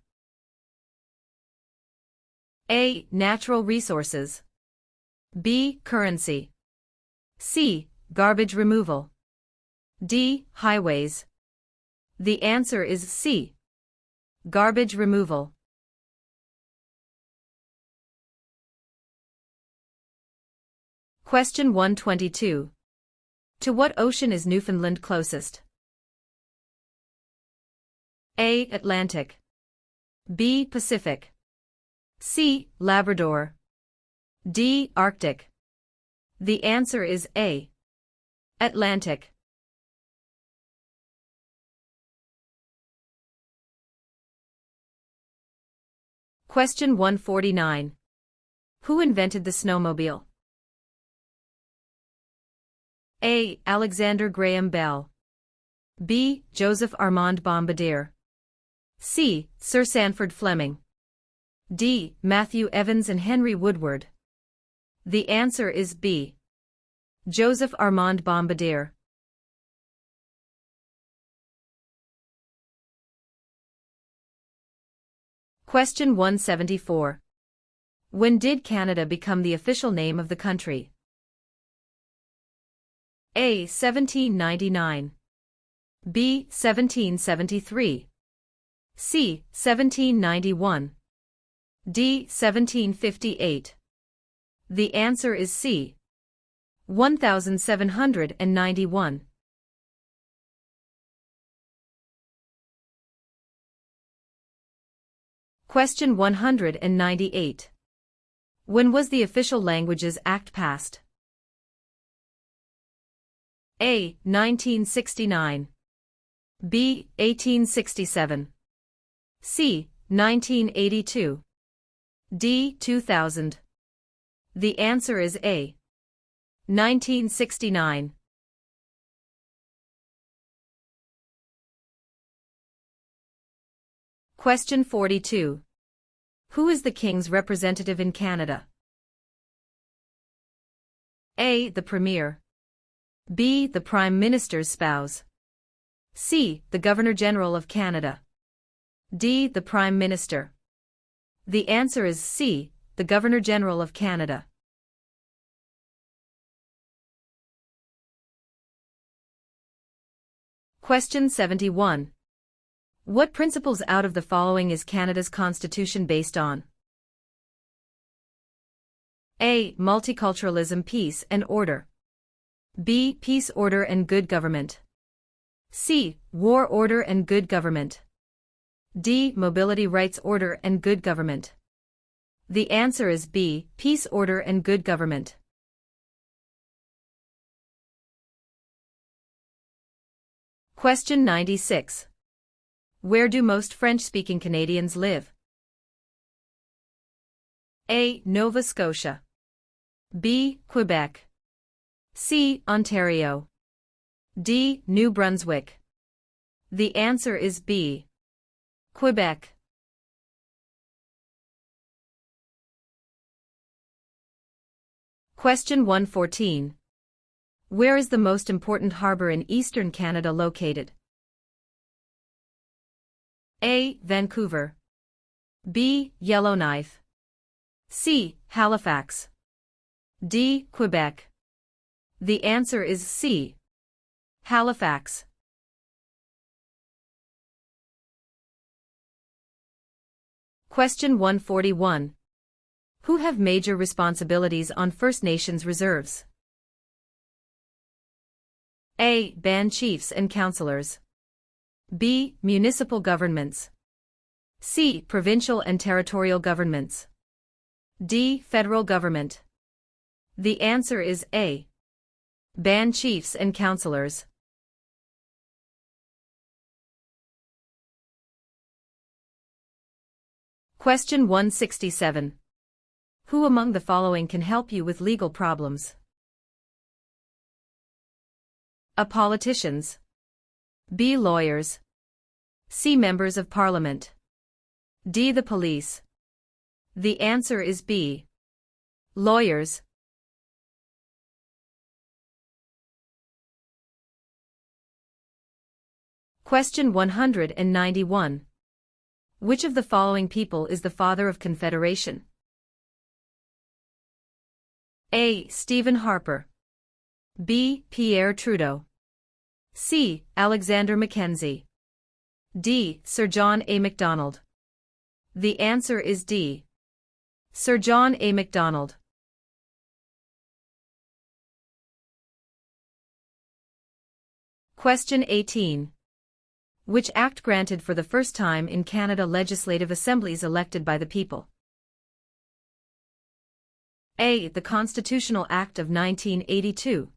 S1: A. Natural resources. B. Currency. C. Garbage removal. D. Highways. The answer is C. Garbage removal. Question 122. To what ocean is Newfoundland closest? A. Atlantic. B. Pacific. C. Labrador. D. Arctic. The answer is A. Atlantic. Question 149. Who invented the snowmobile? A. Alexander Graham Bell. B. Joseph Armand Bombardier. C. Sir Sanford Fleming. D. Matthew Evans and Henry Woodward. The answer is B. Joseph Armand Bombardier. Question 174. When did Canada become the official name of the country? A. 1799. B. 1773. C. 1791. D. 1758. The answer is C. 1791. Question 198. When was the Official Languages Act passed? A. 1969. B. 1867. C. 1982. D. 2000. The answer is A. 1969. Question 42. Who is the King's representative in Canada? A. The Premier. B. The Prime Minister's spouse. C. The Governor-General of Canada. D. The Prime Minister. The answer is C. The Governor-General of Canada. Question 71. What principles out of the following is Canada's constitution based on? A. Multiculturalism, peace and order. B. Peace, order and good government. C. War, order and good government. D. Mobility, rights, order and good government. The answer is B. Peace, order and good government. Question 96. Where do most French-speaking Canadians live? A. Nova Scotia. B. Quebec. C. Ontario. D. New Brunswick. The answer is B. Quebec. Question 114. Where is the most important harbor in eastern Canada located? A. Vancouver. B. Yellowknife. C. Halifax. D. Quebec. The answer is C. Halifax. Question 141. Who have major responsibilities on First Nations reserves? A. Band chiefs and councillors. B. Municipal governments. C. Provincial and territorial governments. D. Federal government. The answer is A. Band chiefs and councillors. Question 167. Who among the following can help you with legal problems? A. Politicians. B. Lawyers. C. Members of Parliament. D. The police. The answer is B. Lawyers. Question 191. Which of the following people is the father of Confederation? A. Stephen Harper. B. Pierre Trudeau. C. Alexander Mackenzie. D. Sir John A. Macdonald. The answer is D. Sir John A. Macdonald. Question 18. Which act granted for the first time in Canada legislative assemblies elected by the people? A. The Constitutional Act of 1982.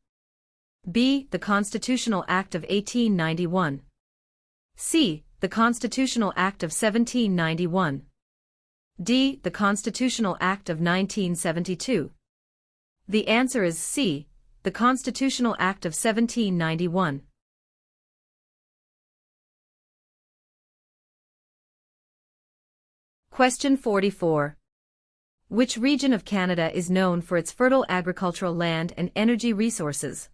S1: B. The Constitutional Act of 1891. C. The Constitutional Act of 1791. D. The Constitutional Act of 1972. The answer is C. The Constitutional Act of 1791. Question 44. Which region of Canada is known for its fertile agricultural land and energy resources?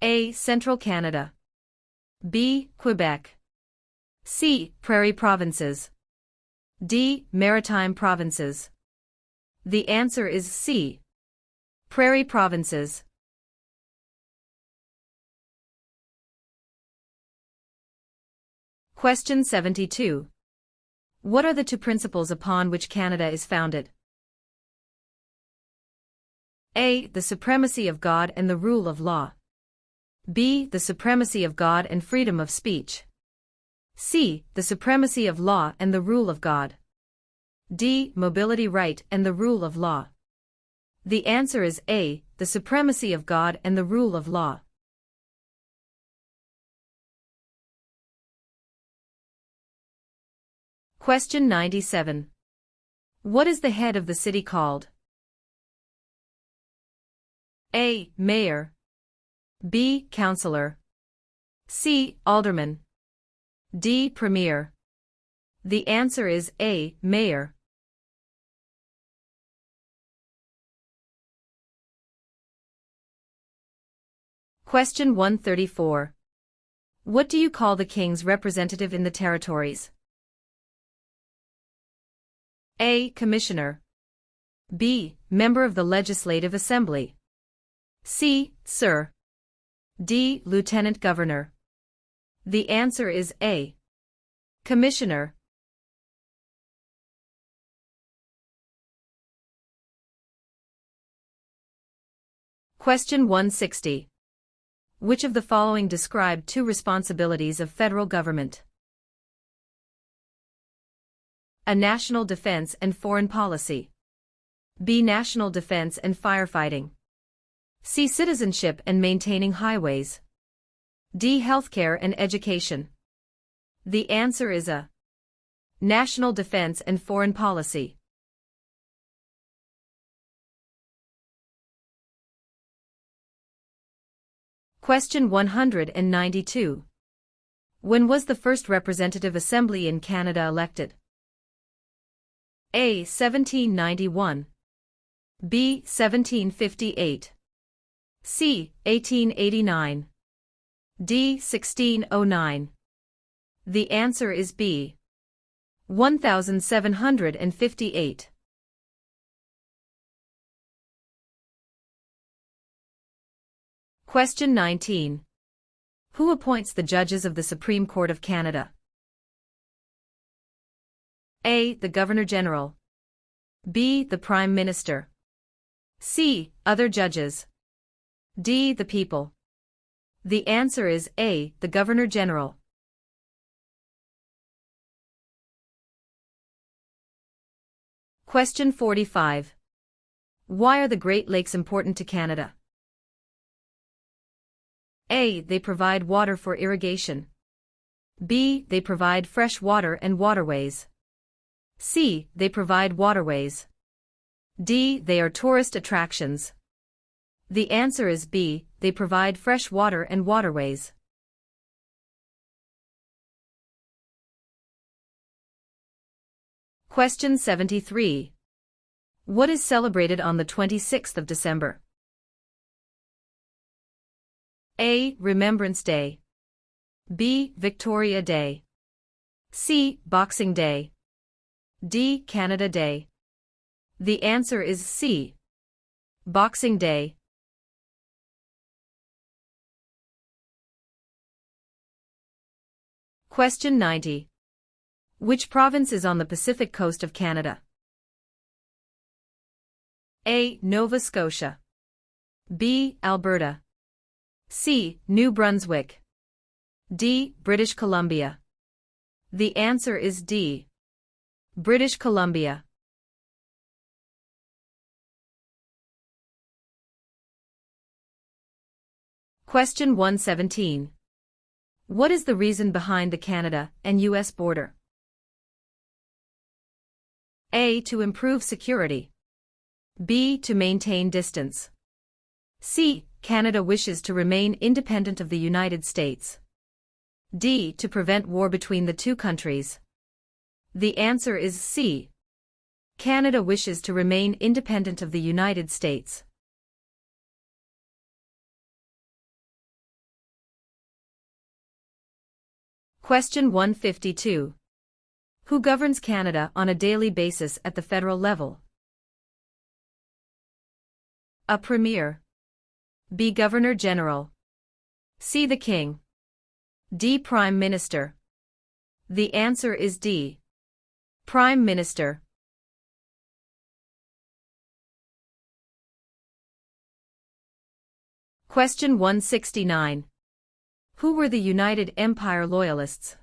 S1: A. Central Canada. B. Quebec. C. Prairie provinces. D. Maritime provinces. The answer is C. Prairie provinces. Question 72. What are the two principles upon which Canada is founded? A. The supremacy of God and the rule of law. B. The supremacy of God and freedom of speech. C. The supremacy of law and the rule of God. D. Mobility, right and the rule of law. The answer is A. The supremacy of God and the rule of law. Question 97. What is the head of the city called? A. Mayor. B. Councillor. C. Alderman. D. Premier. The answer is A. Mayor. Question 134. What do you call the king's representative in the territories? A. Commissioner. B. Member of the Legislative Assembly. C. Sir. D. Lieutenant Governor. The answer is A. Commissioner. Question 160. Which of the following describe two responsibilities of federal government? A. National defense and foreign policy. B. National defense and firefighting. C. Citizenship and maintaining highways. D. Healthcare and education. The answer is A. National defense and foreign policy. Question 192. When was the first representative assembly in Canada elected? A. 1791. B. 1758. C. 1889. D. 1609. The answer is B. 1758. Question 19. Who appoints the judges of the Supreme Court of Canada? A. The Governor-General. B. The Prime Minister. C. Other judges. D. The people. The answer is A. The Governor-General. Question 45. Why are the Great Lakes important to Canada? A. They provide water for irrigation. B. They provide fresh water and waterways. C. They provide waterways. D. They are tourist attractions. The answer is B. They provide fresh water and waterways. Question 73. What is celebrated on the 26th of December? A. Remembrance Day. B. Victoria Day. C. Boxing Day. D. Canada Day. The answer is C. Boxing Day. Question 90. Which province is on the Pacific coast of Canada? A. Nova Scotia. B. Alberta. C. New Brunswick. D. British Columbia. The answer is D. British Columbia. Question 117. What is the reason behind the Canada and U.S. border? A. To improve security. B. To maintain distance. C. Canada wishes to remain independent of the United States. D. To prevent war between the two countries. The answer is C. Canada wishes to remain independent of the United States. Question 152. Who governs Canada on a daily basis at the federal level? A. Premier. B. Governor-General. C. The King. D. Prime Minister. The answer is D. Prime Minister. Question 169. Who were the United Empire Loyalists?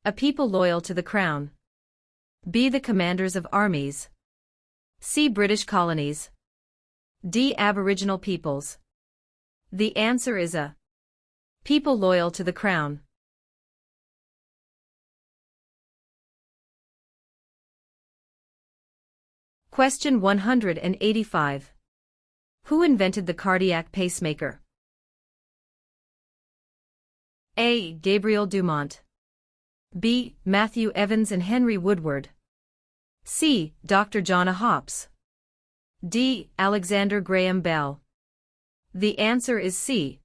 S1: A. People loyal to the Crown. B. The commanders of armies. C. British colonies. D. Aboriginal peoples. The answer is A. People loyal to the Crown. Question 185. Who invented the cardiac pacemaker? A. Gabriel Dumont. B. Matthew Evans and Henry Woodward. C. Dr. John A. Hopps. D. Alexander Graham Bell. The answer is C.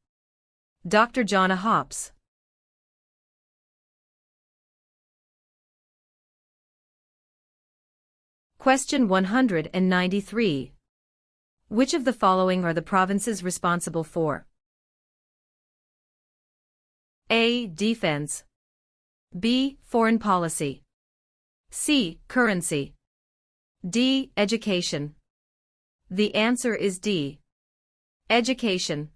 S1: Dr. John A. Hopps. Question 193. Which of the following are the provinces responsible for? A. Defense. B. Foreign policy. C. Currency. D. Education. The answer is D. Education.